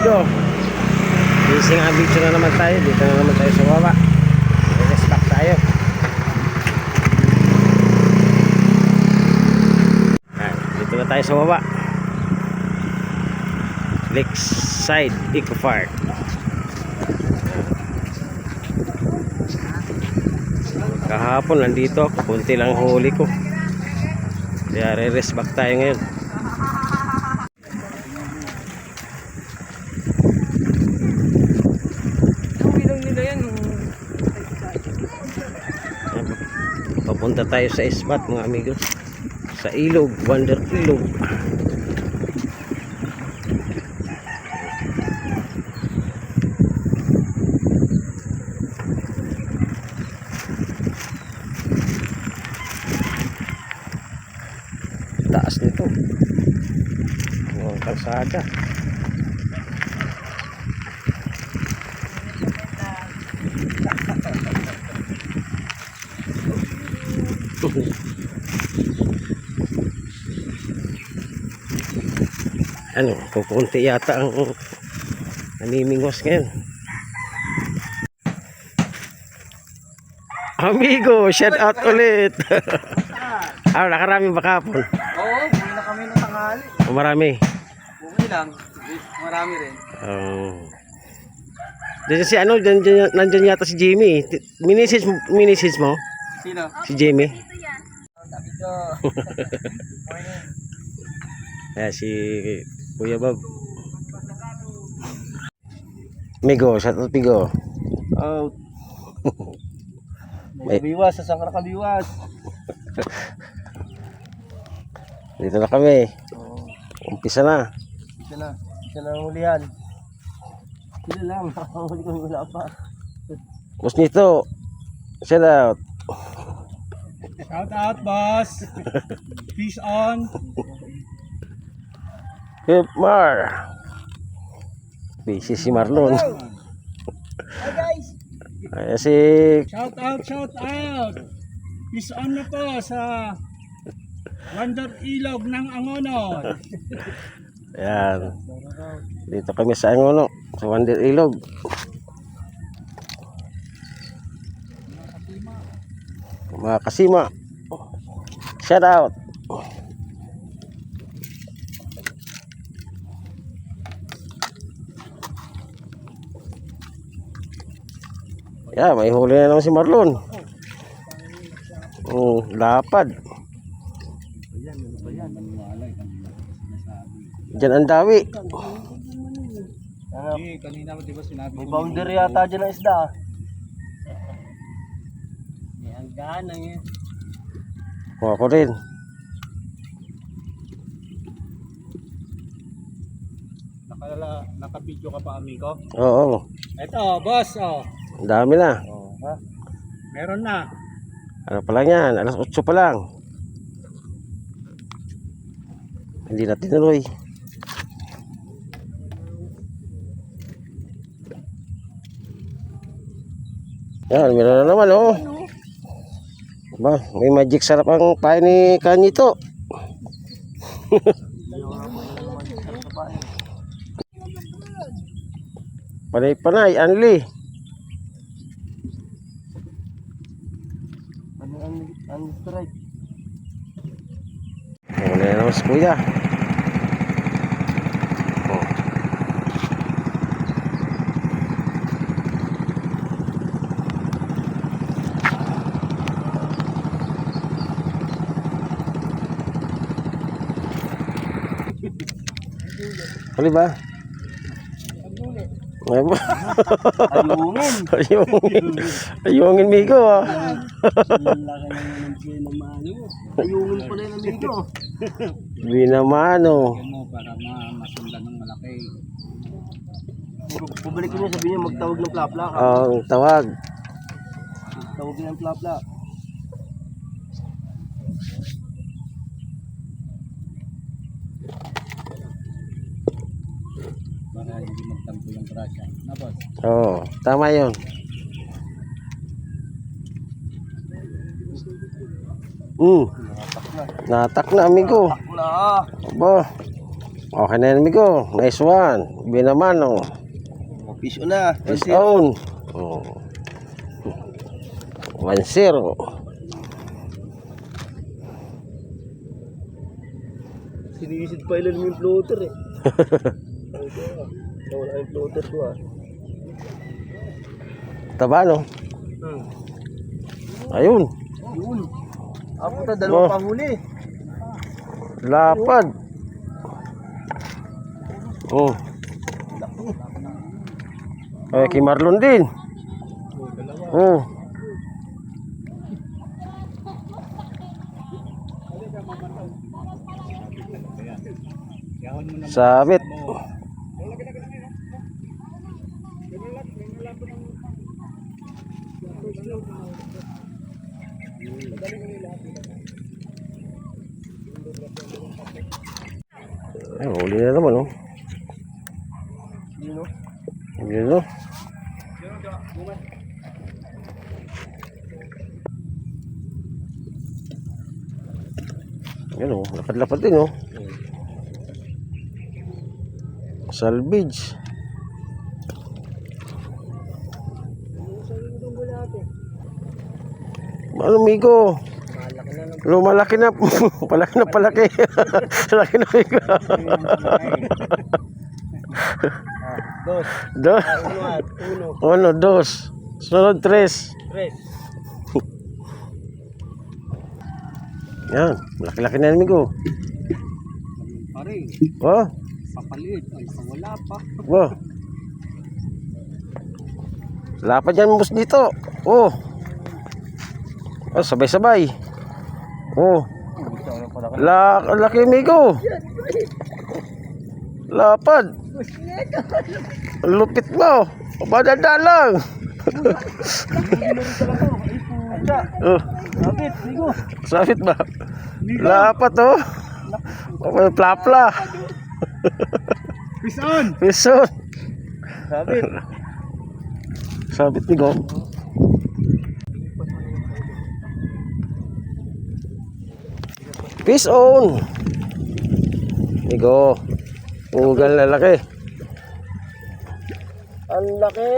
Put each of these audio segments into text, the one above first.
amigo. Busy nga video na naman tayo. Dito na naman tayo sa baba. Respect tayo. Dito na tayo sa baba. Lakeside Eco Park. Kahapon nandito ako, kunti lang huli ko. Kaya re-rest back tayo ngayon. Papunta tayo sa spot mga amigo. Sa ilog, Wonder Ilog. Taas nito. Ang kalsada. Ano, kukunti yata ang namimingos ngayon. Amigo, shout out ulit. Nakarami ba kahapon? Oo, buhay na kami ng tanghali. Marami. Okay lang, marami rin. Diyan si ano, nandiyan yata si Jimmy. Minisis mo? Sino? Si Jimmy. Sabi ko. Ayan si Kuya Bob. Migo, shout out Migo. Oh. Kabiwas, sasang ka kabiwas. Dito na kami. Umpisa na. Ito na ang hulihan. Sila lang, nakahuli ko wala pa. Boss nito. Shout out. Shout out, boss. Peace on. Keep Mar. Busy si Marlon. Hi guys. Ayan si Shout out. Peace on na po sa Wonder Ilog ng Angonon. ayan. Dito kami sa Angono, sa Wonder Ilog. Mga kasima. Shout out. Yeah, may huli na naman si Marlon. Lapad. Diyan ang dawi. Kanina mo diba sinabi May boundary yata dyan ng isda. may hanggaan na yun. Kuha ko rin. Naka-video ka pa, amigo? Oo. Ito, boss, oh. Ang dami na. Oh, ha? Meron na. Ano pa lang yan? Alas 8 pa lang. Hindi na tinuloy. Yan, meron na naman oh. Ba, may magic sarap ang pain ni Kanyito. Panay-panay, Anli. Ang strike. Wala na naman si Kuya. Oh. Huli ba? Ayungin migo ah. Ayungin pala yung amigo. Binamano. Para masundan ng malaki. Pabalik niya, sabi niya magtawag ng plapla. Ang tawag. Tawag niya ng plapla. Para hindi magtampo yung grasya. Na, boss? Oo, tama yun. Natak na amigo. Wala. Aba. Okay na yan, amigo. Nice one. Binaman, oh. Fish on na. Fish on. Oh. 1-0. Sinisid pa ilan yung floater eh. Wala yung floater ko ah. Taba, no? Ayun. Yun. Ako ta, dalawang Oh. pahuli. Lapad. Oh. Ay, kay Marlon din. Oh. Sabit. Ay, huli na naman, oh. Yun o. Yun, oh. Yan, oh. Lapad-lapad din, oh. Salvage. Ano, migo? Lumalaki na. Palaki na palaki. Laki na, migo. Dos. Dos. Uno. 1, 2. Sunod 3. Tres. Yan. Laki-laki na yan, migo. Pare, Oh. papalit. Ay, wala pa. Oh. Lapad yan, boss, dito. Oh. Oh, sabay-sabay. Oh. Laki, migo. Lapad. Ang lupit mo. Badada lang. Oh. Sabit, Migo. Sabit ba? Lapad, oh. Okay, plapla. Fish on! Piso. Sabit. Sabit, migo. Fish on. Migo. Ugal na laki. Ang laki.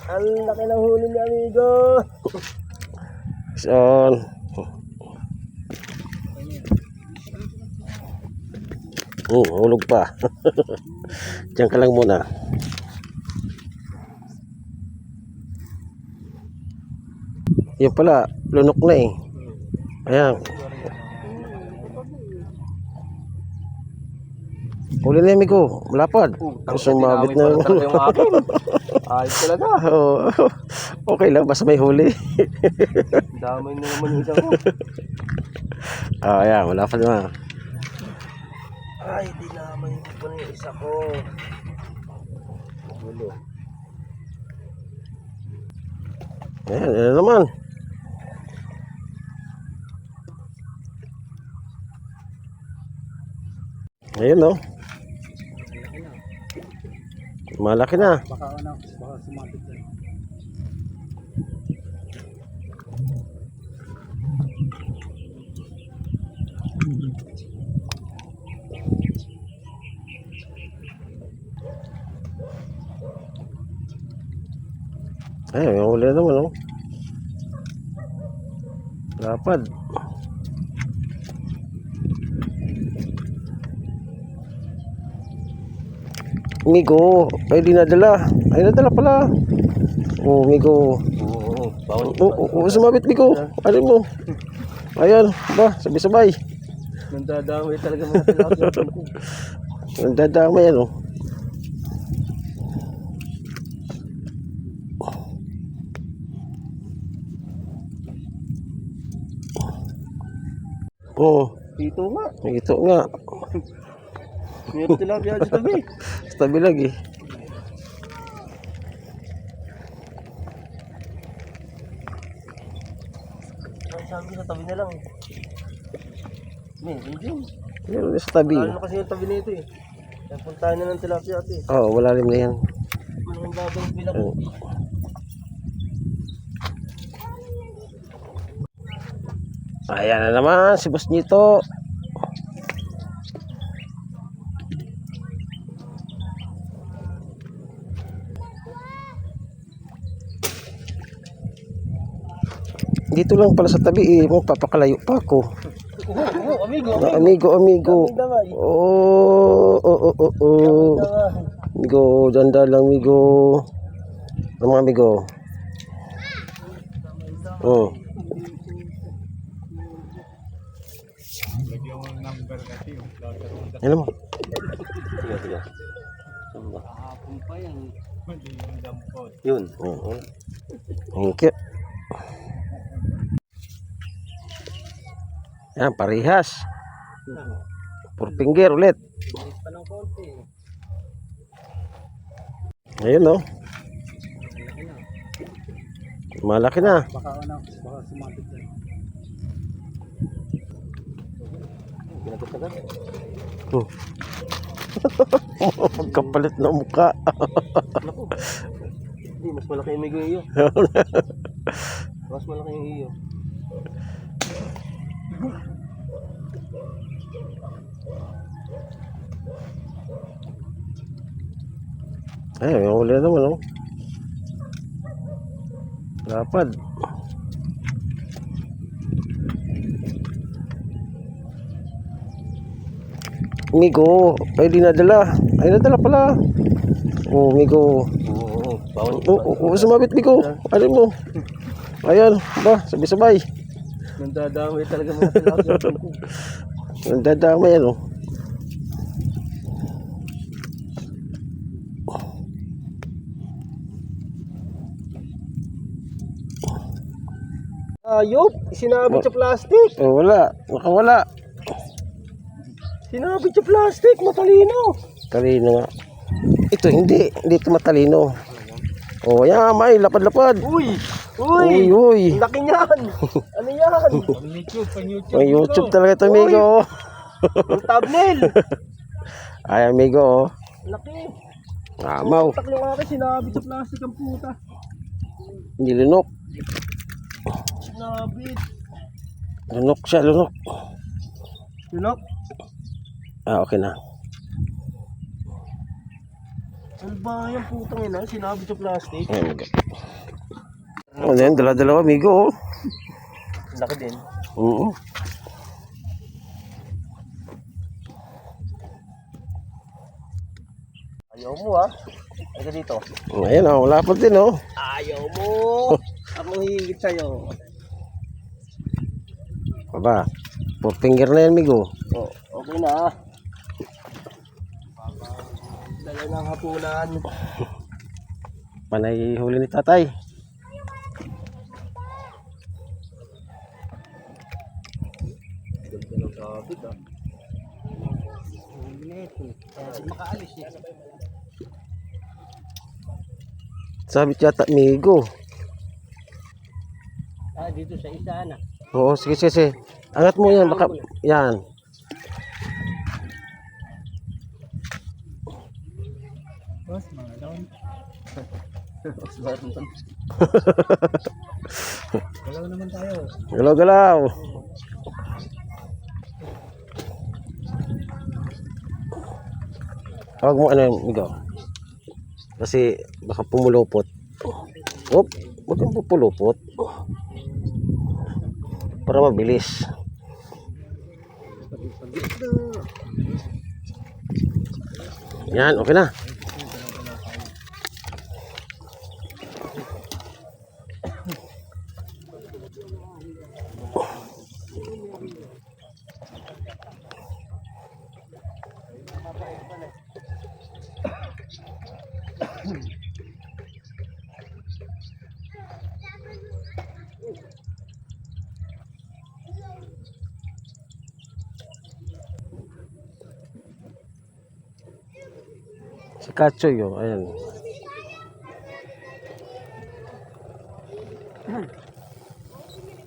Ang laki ng huli ni amigo. Fish on. Hulog pa. Diyan ka lang muna. Yan pala, lunok na eh. Ayan. Huli na yung amigo. Malapad. Sumabit na yung Ayos talaga. Oh, okay lang, basta may huli. Damay na naman yung isa ko. Ayan, malapad na. Ay, dinamay ko na yung isa ko. Gulo. Ayan, yan naman. Ayun, no? Malaki na. Baka sumapit na. Ayun, yung huli na naman, no? Lapad. Migo, ay di nadala. Ay nadala pala. Oh, Migo. Oo. Bawal. Sumabit, Migo. Ano mo? Ayan, ba, sabay-sabay. Nandadamay talaga mga tilapia. Ang dadama yan, oh. Oh, Dito nga. ito nga. Meron tilapia sa tabi. Sa tabi lagi. Ang sabi sa tabi na lang. Meron din. Meron sa tabi. Lalo na kasi yung tabi nito eh. Puntahan na ng tilapia ito eh. Oo, malalim na yan. Malaking bagong bilak. Oh. Ayan na naman si Boss Nito. dito lang pala sa tabi eh. Magpapakalayo pa ako. Amigo. Amigo. Oh. Amigo, danda lang amigo. Ano mga amigo? Oh. Ano mo? Sige. Kahapon pa yan. Yun. Oo. Thank you. Yan, parihas. 4 finger ulit. Bilis pa ng konti. Ayun no. Malaki na. Baka sumabit na. Oh. Magkapalit na mukha. Hindi, mas malaki yung amigo iyo. Mas malaki yung iyo. Ay, may huli na naman, oh. Lapad. Migo, ay di nadala. Ay nadala pala. Oh, Migo. Oo, bawal. Sumabit Migo. Ano mo? Ayan, ba, sabay-sabay. Nandadamay talaga mga tilapia. Nandadamay yan, oh. Ayop, sinabit sa plastic. Oh, wala. Nakawala. Sinabit sa plastic, matalino. Talino nga. Ito, hindi. Hindi ito matalino. Oh, yan, may lapad-lapad. Uy, Uy. ang laki niyan. Ano yan? YouTube. May YouTube talaga ito, amigo. Ang thumbnail. Ay, amigo. Laki. Amaw. Taklo nga kayo, sinabit sa plastic ang puta. Hindi lunok. Sinabit. Lunok siya, lunok. Lunok. Okay na. Ano ba yung putang ina? Sinabit sa plastic. Ay, amigo. Oh, yan, dala-dalawa, amigo. Laki din. Oo. Ayaw mo ha. Ay ka dito. Ayan, oh, lapad din, oh. Ayaw mo. Ako hihigit sa'yo. Baba. 4 finger na yan, amigo. Oh, okay na. Dala ng hapunan. Panay huli ni tatay. Ganda ng sabit ah. Hindi makaalis eh. Sabit yata, amigo. Dito sa isa na. Oo, sige. Angat mo yan, baka, yan. Boss, mga down. Galaw naman tayo. Galaw-galaw. Tawag mo ano, amigo. Kasi baka pumulupot. Oop, huwag kang pupulupot. Para mabilis. Yan, okay na. Si Kachoy, oh, ayan.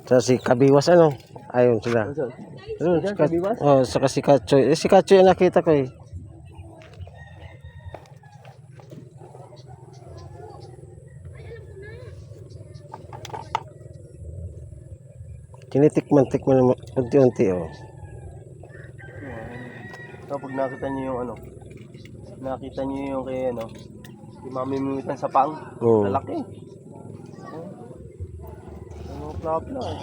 Sa si Kabiwas, ano? Ayun sila. Ayun, si Kabiwas? Oh, saka si Kachoy. Si Kachoy ang nakita ko eh. Tinitikman-tikman naman unti-unti, oh. Kapag nakita niyo yung ano, nakita niyo yung kay ano, yung mamimitan sa pang, Oo. lalaki. Ano Sarap na eh.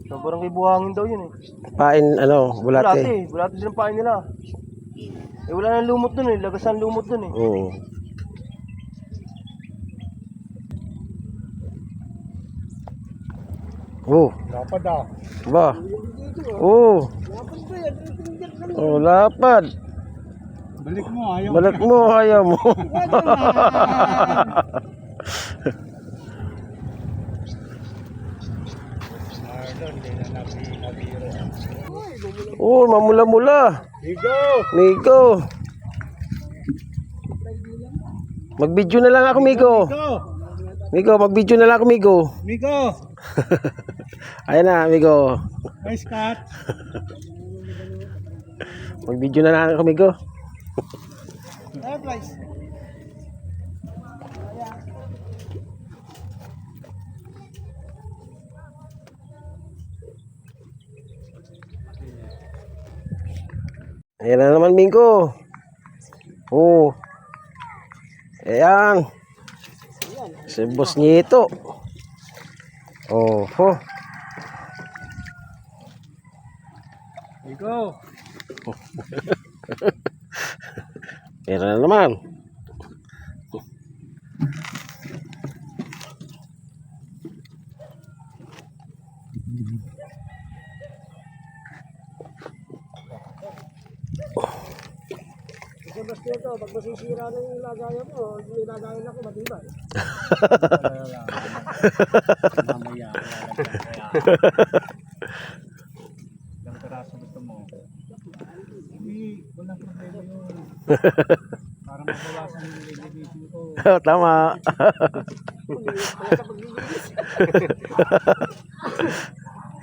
Sobrang ibuhangin daw yun eh. Pain, ano, bulate. Bulate din ang pain nila. Eh wala nang lumot dun eh. Lagasan lumot dun eh. Oo. Oh, Dapat ah. ba? Oh. Oh, lapad. Balik mo, ayaw. Balik mo, ayaw mo. Marlon, hindi na nabiro. Oh, mamula-mula. Higo! Migo. Mag-video na lang ako, Migo. Migo! Migo, mag-video na lang ako, Migo. Migo! Ayan na, Migo. Nice cut! Mag-video na lang ako, Migo. Ayan na naman, Migo. Oh. Ayan. Si Boss Nito. Oh, oh. Migo! Meron na naman. Basta ito, pag masisira na yung lagayan mo, yung lagayan ako matibay. Mamaya. Ilang peraso gusto mo? Hindi, walang problema yun. Para mabawasan yung elevation ko. Tama.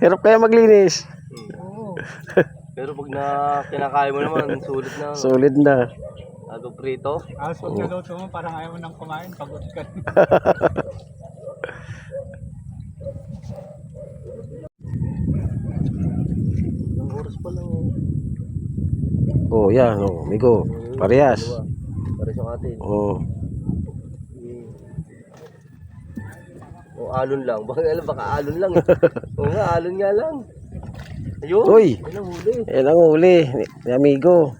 Hirap kaya maglinis. Oo. Pero pag kinakain mo naman, sulit na. Solid na. Ato prito. Alas pag naluto mo, parang ayaw mo nang kumain, pagod ka. Ilang oras pa lang. Oh, yan. Oh, Migo. Parehas. Para sa atin. Oh. O alon lang. Baka alon lang eh. Oo nga, alon nga lang. Ayun. Uy. Ayun ang huli. Ayan ang huli. Ni Amigo.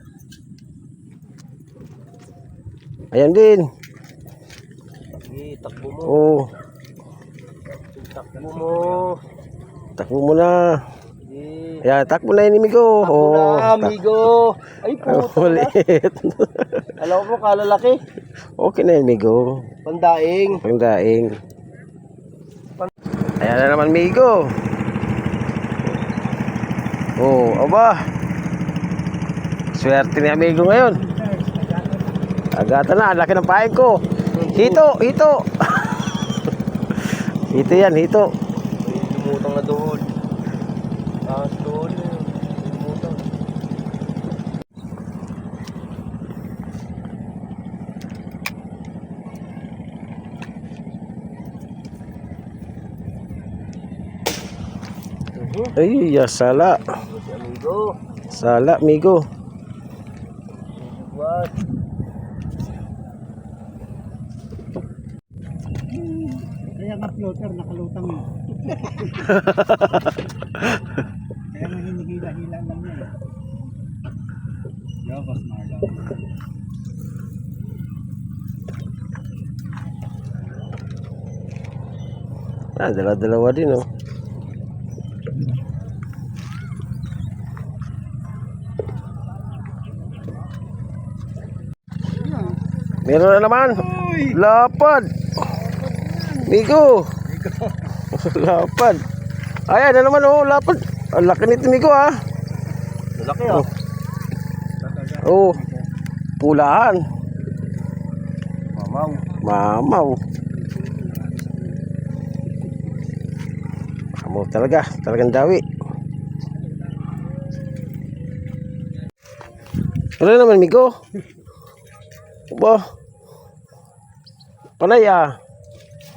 Ayan din. Sige, takbo mo. Oh. Takbo mo. Takbo mo na. Sige. Ayan, takbo na yun, Amigo. Takbo Oh. na, amigo. Ay, puto na. Ulit. Alam mo, kalalaki. Okay na yun, Migo. Pandaing. Pangdaing. Ayan na naman, Migo. Oh, aba. Swerte ni Amigo ngayon. Agata na, laki ng pain ko. Hito, hito. Hito yan, hito. Lumutang na doon. Taas doon. Lumutang. Ay, ya, sala. Si amigo. Sala, Migo. What? Kaya nga floater, nakalutang yun. Kaya nga hinihila-hila lang niya. Yo, Boss Marlon. Ah, dala-dalawa din, oh. Meron na naman. Lapad. Migo. Lapad. Ayan na naman, oh, lapad. Ang laki nito, Migo, ah. Malaki ah. Oh. Pulahan. Mamaw. Mamaw. Mamaw talaga. Talagang dawi. Ano naman, Migo? Ba? Panay, ah.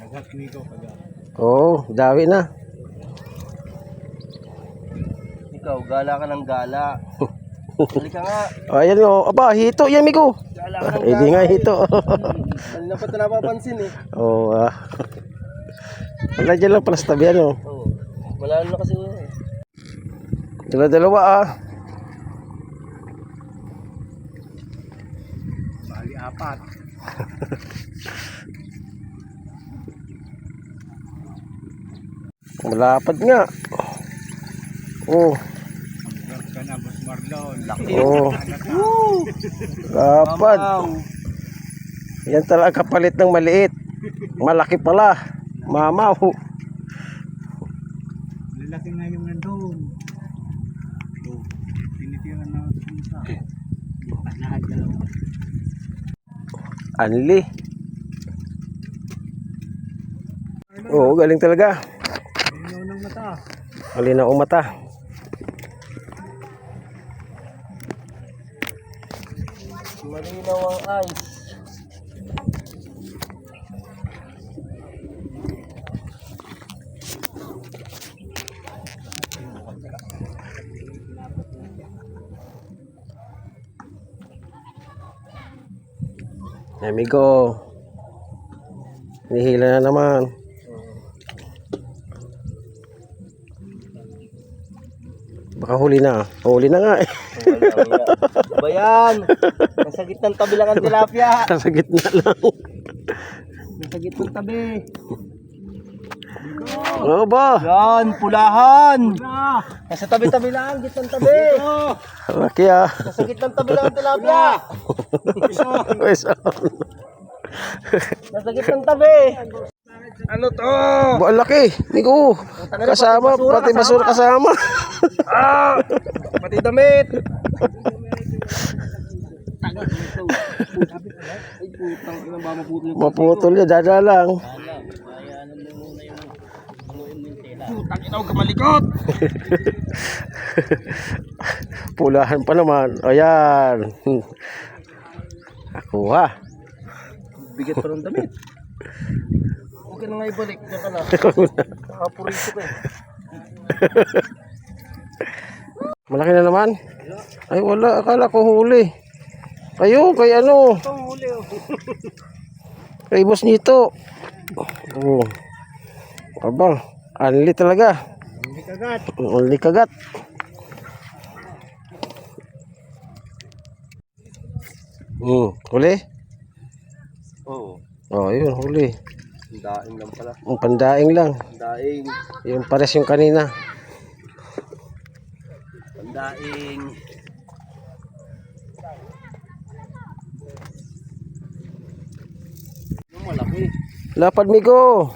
Agad Migo, agad. Oo, dawi na. Ikaw, gala ka ng gala. Halika nga. Ayan, oh. Aba, hito yan, Migo. Gala ka ng Eh, di nga hito. Ano na pa ito napapansin eh. Oo, ah. Wala dyan lang pala sa tabi, ano. Oo. Wala na kasi yun. Dalawa-dalawa ah. Bali, 4. Malapad nga. Oh. Meron ka na, Boss Marlon. Oh. Lapad. Yan talaga kapalit ng maliit. Malaki pala. Mamaw. Lalaki nga yung nandun. So, tinitira na ako sa panahan ka lang. Anli. Oo, galing talaga. Ayaw ng mata. Malinaw ang mata. Malinaw ang eyes. Amigo. Nihila na naman. Baka huli na. Huli na nga eh. Wala. Ba yan? Nasa gitnang tabi lang ang tilapia. Sa gitna lang. Nasa gitnang tabi. Oo ba? Yan, pulahan. Nasa tabi-tabi lang, gitnang tabi. Laki ah. Nasa gitnang tabi lang ang tilapia. Pwes, Nasa gitnang tabi. Ano to? ba, laki. Migo. Kasama. Pati basura kasama. Pati damit. Ay, putang ina ba maputol yung Maputol yan. Dada lang. putang ina, huwag ka malikot. Pulahan pa naman. Ayan. Nakuha. Bigat pa ng damit. Okay na nga ibalik. Diyan ka na. Nakapurito ka eh. Malaki na naman. Ay wala. Akala ko huli. Kayo. Kay ano. Ito huli oh. Kay boss nito. Oh. Aba. Anli talaga. Hindi kagat. Anli kagat. Huli? Oo. Oh, yun, huli. Daing lang pala. Ang pandaing lang. Daing. Yung pares yung kanina. Daing. Yung malaki. Lapad migo.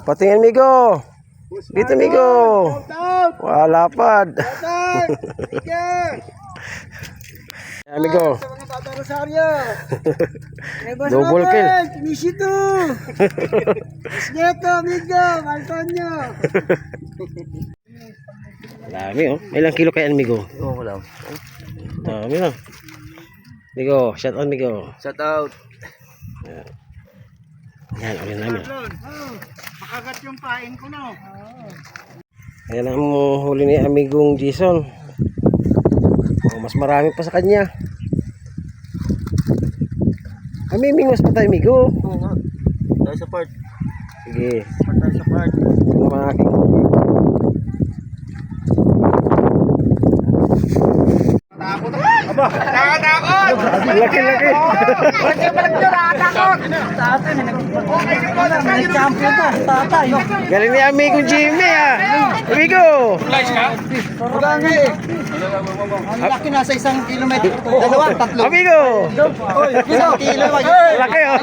Patingin migo. Dito migo. Wah, lapad. Amigo. Double kill. Nisito. Nisito, amigo. Antonio. Dami oh. May ilang kilo kaya amigo? Oo ko lang. Dami na. Migo, shout out migo. Shout out. Yan, ulit namin. Makagat yung pain ko no. Ayan ang huli ni amigong Jason. Oh, mas marami pa sa kanya. Amiming mas pa tayo amigo. Oo nga. Tayo sa part. Sige. Tayo sa part. Ito mga aking huli. Aba, nakatakot! Laki-laki. Champion to. Tatay. Galing ni amigong Jimmy ah. Amigo. Ang laki nasa 1 kilometro. 2, 3. Amigo. 1 kilo. Laki oh.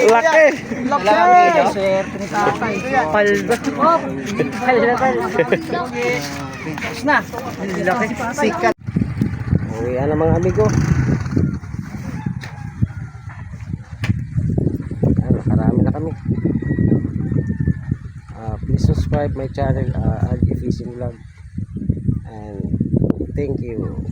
Laki. Laki. Swerte ni tatay. Paldo. Na. Laki. Sikat. Uwi na mga amigo. Nakarami na kami. Please subscribe my channel, RG Fishing Vlog. And thank you.